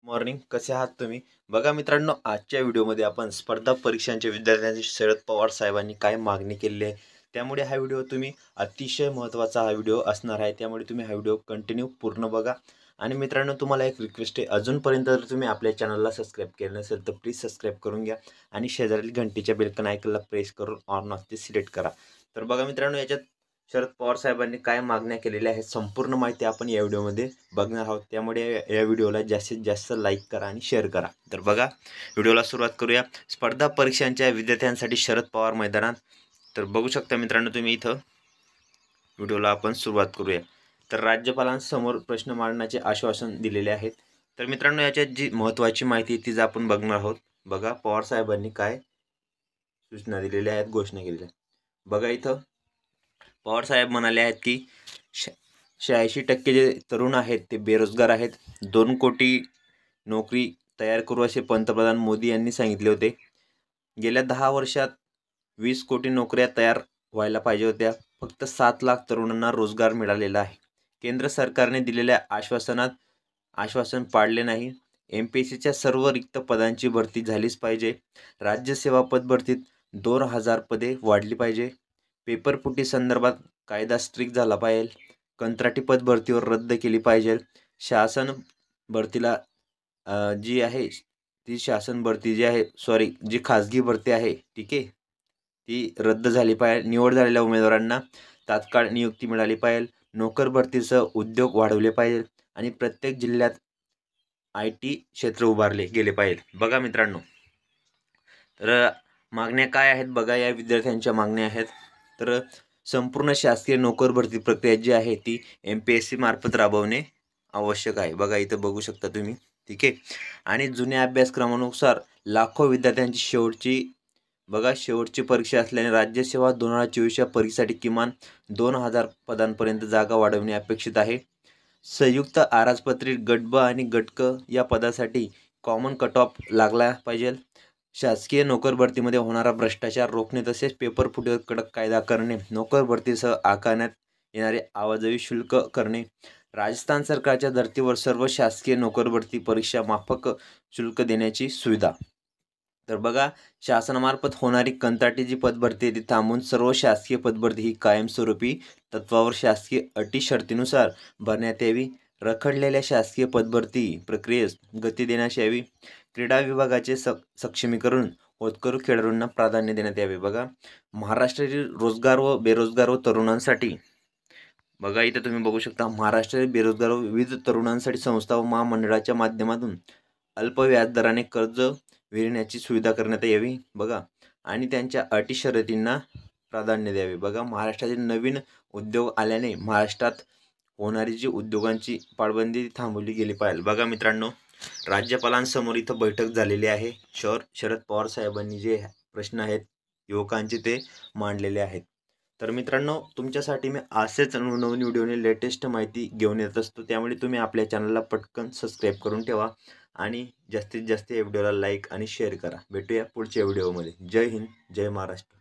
Morning. कसे आहात तुम्ही? बघा मित्रांनो, आजच्या व्हिडिओमध्ये आपण स्पर्धा परीक्षांच्या विद्यार्थ्यांची शरद पवार साहेबांनी काय मागणी केलेली आहे, त्यामुळे हा व्हिडिओ तुम्ही अतिशय महत्त्वाचा हा व्हिडिओ असणार आहे. त्यामुळे तुम्ही हा व्हिडिओ कंटिन्यू पूर्ण बघा. आणि मित्रांनो, तुम्हाला एक रिक्वेस्ट आहे, अजूनपर्यंत जर तुम्ही आपल्या चॅनलला सबस्क्राईब केलं नसेल तर प्लीज सबस्क्राईब करून घ्या आणि शेजारील घंटीच्या बेलकन आयकनला प्रेस करून ऑन ऑफ ते सिलेक्ट करा. तर बघा मित्रांनो, याच्यात शरद पवार साहेबांनी काय मागण्या केलेल्या आहेत संपूर्ण माहिती आपण या व्हिडिओमध्ये बघणार आहोत. त्यामुळे या व्हिडिओला जास्तीत जास्त लाईक करा आणि शेअर करा. तर बघा, व्हिडिओला सुरुवात करूया. स्पर्धा परीक्षांच्या विद्यार्थ्यांसाठी शरद पवार मैदानात. तर बघू शकता मित्रांनो तुम्ही इथं, व्हिडिओला आपण सुरुवात करूया. तर राज्यपालांसमोर प्रश्न मांडण्याचे आश्वासन दिलेले आहेत. तर मित्रांनो, याच्यात जी महत्त्वाची माहिती तीच आपण बघणार आहोत. बघा, पवार साहेबांनी काय सूचना दिलेल्या आहेत, घोषणा केलेल्या आहेत. बघा इथं पवार साहेब म्हणाले आहेत की 86% जे तरुण आहेत ते बेरोजगार आहेत. 2 कोटी नोकरी तयार करू असे पंतप्रधान मोदी यांनी सांगितले होते. गेल्या 10 वर्षात 20 कोटी नोकऱ्या तयार व्हायला पाहिजे होत्या. फक्त 7 लाख तरुणांना रोजगार मिळालेला आहे. केंद्र सरकारने दिलेल्या आश्वासन पाळले नाही. MPSCच्या सर्व रिक्त पदांची भरती झालीच पाहिजे. राज्यसेवा पदभरतीत 2000 पदे वाढली पाहिजे. पेपरफुटी संदर्भात कायदा स्ट्रिक्ट झाला पाहिजे. कंत्राटी पद भरतीवर रद्द केली पाहिजे. शासन भरतीला जी आहे ती शासन भरती जी आहे जी खाजगी भरती आहे, ठीक आहे, ती रद्द झाली पाहिजे. निवड झालेल्या उमेदवारांना तात्काळ नियुक्ती मिळाली पाहिजे. नोकर भरतीसह उद्योग वाढवले पाहिजे आणि प्रत्येक जिल्ह्यात IT क्षेत्र उभारले गेले पाहिजे. बघा मित्रांनो, तर मागण्या काय आहेत बघा, या विद्यार्थ्यांच्या मागण्या आहेत. तर संपूर्ण शासकीय नोकर भरती प्रक्रिया जी आहे ती MPSC मार्फत राबवणे आवश्यक आहे. बघा इथं बघू शकता तुम्ही, ठीक आहे. आणि जुन्या अभ्यासक्रमानुसार लाखो विद्यार्थ्यांची शेवटची परीक्षा असल्याने राज्यसेवा 2024 या परीक्षेसाठी किमान 2000 पदांपर्यंत जागा वाढवणे अपेक्षित आहे. संयुक्त अराजपत्रित गट ब आणि गट क या पदासाठी कॉमन कट ऑफ लागला पाहिजे. शासकीय नोकर भरतीमध्ये होणारा भ्रष्टाचार रोखणे तसेच पेपर फुटीवर कडक कायदा करणे. नोकर भरतीसह आकारण्यात येणारे अवाजवी शुल्क करणे. राजस्थान सरकारच्या धर्तीवर सर्व शासकीय नोकर भरती परीक्षा माफक शुल्क देण्याची सुविधा. तर बघा, शासनामार्फत होणारी कंत्राटी जी पदभरती ती थांबवून सर्व शासकीय पदभरती ही कायमस्वरूपी तत्वावर शासकीय अटी शर्तीनुसार भरण्यात यावी. रखडलेल्या शासकीय पदभरती प्रक्रियेस गती देण्यात यावी. क्रीडा विभागाचे सक्षमीकरण होतकरू खेळाडूंना प्राधान्य देण्यात यावे. बघा, महाराष्ट्रातील रोजगार व बेरोजगार व तरुणांसाठी, बघा इथं तुम्ही बघू शकता, महाराष्ट्रातील बेरोजगार व विविध तरुणांसाठी संस्था व महामंडळाच्या माध्यमातून अल्प व्याजदराने कर्ज विरण्याची सुविधा करण्यात यावी. बघा, आणि त्यांच्या अटी शर्तींना प्राधान्य द्यावे. बघा, महाराष्ट्रातील नवीन उद्योग आल्याने महाराष्ट्रात होणारी जी उद्योगांची पाळबंदी थांबवली गेली पाहिजे. बघा मित्रांनो, राज्यपालांसमोर इथं बैठक झालेली आहे. शरद पवार साहेबांनी जे प्रश्न आहेत युवकांचे ते मांडलेले आहेत. तर मित्रांनो, तुमच्यासाठी मी असेच नवनवीन व्हिडिओने लेटेस्ट माहिती घेऊन येत असतो. त्यामुळे तुम्ही आपल्या चॅनलला पटकन सबस्क्राईब करून ठेवा आणि जास्तीत जास्त या व्हिडिओला लाईक आणि शेअर करा. भेटूया पुढच्या व्हिडिओमध्ये. जय हिंद, जय महाराष्ट्र.